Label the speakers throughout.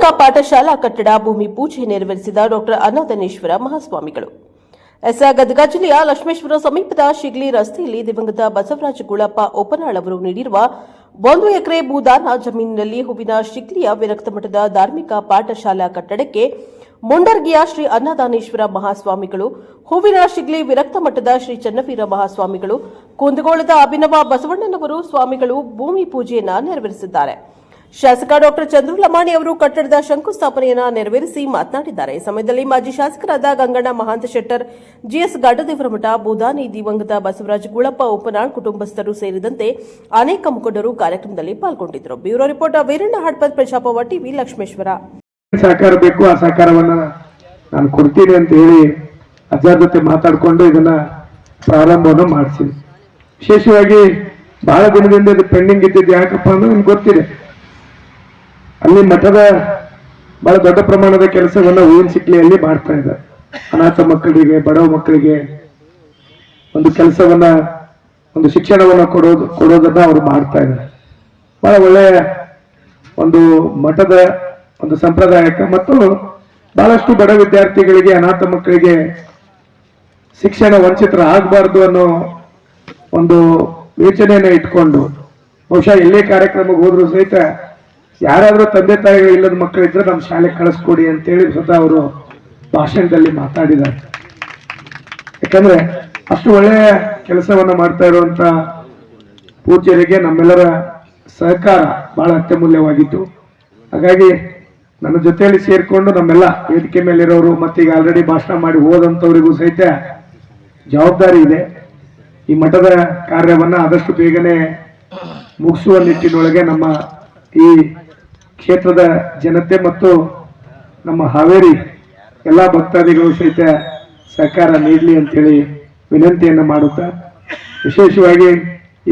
Speaker 1: ಧಾರ್ಮಿಕ ಪಾಠಶಾಲಾ ಕಟ್ಟಡ ಭೂಮಿ ಪೂಜೆ ನೆರವೇರಿಸಿದ ಡಾಕ್ಟರ್ ಅನ್ನದಾನೇಶ್ವರ ಮಹಾಸ್ವಾಮಿಗಳು. ಗದಗ ಜಿಲ್ಲೆಯ ಲಕ್ಷ್ಮೇಶ್ವರ ಸಮೀಪದ ಶಿಗ್ಲಿ ರಸ್ತೆಯಲ್ಲಿ ದಿವಂಗತ ಬಸವರಾಜ ಗುಳಪ್ಪ ಓಪನಾಳ್ ಅವರು ನೀಡಿರುವ 1 ಎಕರೆ ಭೂದಾನ ಜಮೀನಿನಲ್ಲಿ ಹೂವಿನ ಶಿಗ್ಲಿಯ ವಿರಕ್ತ ಮಠದ ಧಾರ್ಮಿಕ ಪಾಠಶಾಲಾ ಕಟ್ಟಡಕ್ಕೆ ಮುಂಡರ್ಗಿಯ ಶ್ರೀ ಅನ್ನದಾನೇಶ್ವರ ಮಹಾಸ್ವಾಮಿಗಳು, ಹೂವಿನ ಶಿಗ್ಲಿ ವಿರಕ್ತ ಮಠದ ಶ್ರೀ ಚನ್ನವೀರ ಮಹಾಸ್ವಾಮಿಗಳು, ಕುಂದಗೋಳದ ಅಭಿನವ ಬಸವಣ್ಣನವರು ಸ್ವಾಮಿಗಳು ಭೂಮಿ ಪೂಜೆಯನ್ನು ನೆರವೇರಿಸಿದ್ದಾರೆ. ಶಾಸಕ ಡಾಕ್ಟರ್ ಚಂದ್ರು ಲಮಾಣಿ ಅವರು ಕಟ್ಟಡದ ಶಂಕುಸ್ಥಾಪನೆಯನ್ನು ನೆರವೇರಿಸಿ ಮಾತನಾಡಿದ್ದಾರೆ. ಈ ಸಮಯದಲ್ಲಿ ಮಾಜಿ ಶಾಸಕರಾದ ಗಂಗಣ್ಣ ಮಹಾಂತ ಶೆಟ್ಟರ್, ಜಿಎಸ್ ಗಡ್ಡದೇವರಮಠ, ಭೂದಾನಿ ದಿವಂಗತ ಬಸವರಾಜ ಗುಳಪ್ಪ ಓಪನಾಳ್ ಕುಟುಂಬಸ್ಥರು ಸೇರಿದಂತೆ ಅನೇಕ ಮುಖಂಡರು ಕಾರ್ಯಕ್ರಮದಲ್ಲಿ ಪಾಲ್ಗೊಂಡಿದ್ದರು. ಬ್ಯೂರೋ ರಿಪೋರ್ಟ್ ವೀರಣ್ಣ ಹಡ್ಪದ್, ಪ್ರಜಾಪವ ಟಿವಿ, ಲಕ್ಷ್ಮೇಶ್ವರ.
Speaker 2: ಸಹಕಾರ ಬೇಕು, ಆ ಸಹಕಾರವನ್ನ ನಾನು ಕೊಡ್ತೀನಿ ಅಂತ ಹೇಳಿ ಅಜ್ಜರ ಜೊತೆ ಮಾತಾಡಿಕೊಂಡು ಇದನ್ನ ಪ್ರಾರಂಭವನ್ನು ಮಾಡಿಸಿದ್ವಿ. ವಿಶೇಷವಾಗಿ ಬಹಳ ದಿನದಿಂದ ಇದು ಪೆಂಡಿಂಗ್ ಇದ್ದಿದ್ದು ಯಾಕಪ್ಪ ಅಂದ್ರೆ ನಿಮ್ಗೆ ಗೊತ್ತಿದೆ, ಅಲ್ಲಿ ಮಠದ ಬಹಳ ದೊಡ್ಡ ಪ್ರಮಾಣದ ಕೆಲಸವನ್ನ ಹೂವಿನ ಶಿಕ್ಲಿಯಲ್ಲಿ ಮಾಡ್ತಾ ಇದ್ದಾರೆ. ಅನಾಥ ಮಕ್ಕಳಿಗೆ, ಬಡವ ಮಕ್ಕಳಿಗೆ ಒಂದು ಕೆಲಸವನ್ನ, ಒಂದು ಶಿಕ್ಷಣವನ್ನ ಕೊಡೋದನ್ನ ಅವರು ಮಾಡ್ತಾ ಇದ್ದಾರೆ. ಬಹಳ ಒಳ್ಳೆಯ ಒಂದು ಮಠದ ಒಂದು ಸಂಪ್ರದಾಯಕ ಮತ್ತು ಬಹಳಷ್ಟು ಬಡ ವಿದ್ಯಾರ್ಥಿಗಳಿಗೆ, ಅನಾಥ ಮಕ್ಕಳಿಗೆ ಶಿಕ್ಷಣ ವಂಚಿತರ ಆಗಬಾರ್ದು ಅನ್ನೋ ಒಂದು ಯೋಚನೆಯನ್ನ ಇಟ್ಕೊಂಡು ಬಹುಶಃ ಎಲ್ಲೇ ಕಾರ್ಯಕ್ರಮಕ್ಕೆ ಹೋದ್ರು ಸಹಿತ ಯಾರಾದ್ರೂ ತಂದೆ ತಾಯಿಗಳು ಇಲ್ಲದ ಮಕ್ಕಳಿದ್ರೆ ನಮ್ಮ ಶಾಲೆಗೆ ಕಳಿಸ್ಕೊಡಿ ಅಂತೇಳಿ ಸ್ವತಃ ಅವರು ಭಾಷಣದಲ್ಲಿ ಮಾತಾಡಿದ್ದಾರೆ. ಯಾಕಂದ್ರೆ ಅಷ್ಟು ಒಳ್ಳೆಯ ಕೆಲಸವನ್ನ ಮಾಡ್ತಾ ಇರುವಂತ ಪೂಜ್ಯರಿಗೆ ನಮ್ಮೆಲ್ಲರ ಸಹಕಾರ ಬಹಳ ಅತ್ಯಮೂಲ್ಯವಾಗಿತ್ತು. ಹಾಗಾಗಿ ನನ್ನ ಜೊತೆಯಲ್ಲಿ ಸೇರ್ಕೊಂಡು ನಮ್ಮೆಲ್ಲ ವೇದಿಕೆ ಮೇಲಿರೋರು ಮತ್ತೀಗ ಆಲ್ರೆಡಿ ಭಾಷಣ ಮಾಡಿ ಹೋದಂಥವರಿಗೂ ಸಹಿತ ಜವಾಬ್ದಾರಿ ಇದೆ. ಈ ಮಠದ ಕಾರ್ಯವನ್ನ ಆದಷ್ಟು ಬೇಗನೆ ಮುಗಿಸುವ ನಿಟ್ಟಿನೊಳಗೆ ನಮ್ಮ ಈ ಕ್ಷೇತ್ರದ ಜನತೆ ಮತ್ತು ನಮ್ಮ ಹಾವೇರಿ ಎಲ್ಲ ಭಕ್ತಾದಿಗಳು ಸಹಿತ ಸಹಕಾರ ನೀಡಲಿ ಅಂತೇಳಿ ವಿನಂತಿಯನ್ನು ಮಾಡುತ್ತಾ, ವಿಶೇಷವಾಗಿ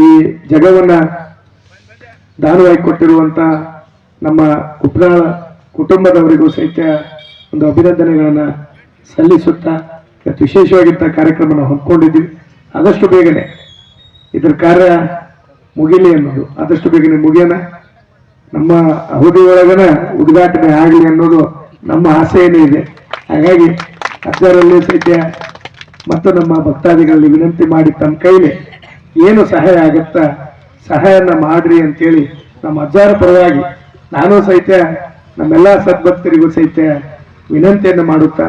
Speaker 2: ಈ ಜಗವನ್ನ ದಾನವಾಗಿ ಕೊಟ್ಟಿರುವಂತ ನಮ್ಮ ಉಪ್ರಾಳ ಕುಟುಂಬದವರಿಗೂ ಸಹಿತ ಒಂದು ಅಭಿನಂದನೆಗಳನ್ನ ಸಲ್ಲಿಸುತ್ತಾ ಇವತ್ತು ವಿಶೇಷವಾಗಿದ್ದ ಕಾರ್ಯಕ್ರಮ ಹೊಂದ್ಕೊಂಡಿದ್ದೀವಿ. ಆದಷ್ಟು ಬೇಗನೆ ಇದರ ಕಾರ್ಯ ಮುಗಿಲಿ ಅನ್ನೋದು, ಆದಷ್ಟು ಬೇಗನೆ ಮುಗಿಯೋಣ, ನಮ್ಮ ಅವಧಿಯೊಳಗನ ಉದ್ಘಾಟನೆ ಆಗಲಿ ಅನ್ನೋದು ನಮ್ಮ ಆಸೆಯೇ ಇದೆ. ಹಾಗಾಗಿ ಅಜ್ಜರಲ್ಲಿ ಸಹಿತ ಮತ್ತು ನಮ್ಮ ಭಕ್ತಾದಿಗಳಲ್ಲಿ ವಿನಂತಿ ಮಾಡಿ ತಮ್ಮ ಕೈಲಿ ಏನು ಸಹಾಯ ಆಗತ್ತಾ ಸಹಾಯನ ಮಾಡ್ರಿ ಅಂತೇಳಿ ನಮ್ಮ ಅಜ್ಜರ ಪರವಾಗಿ ನಾನು ಸಹಿತ ನಮ್ಮೆಲ್ಲ ಸದ್ಭಕ್ತರಿಗೂ ಸಹಿತ ವಿನಂತಿಯನ್ನು ಮಾಡುತ್ತಾ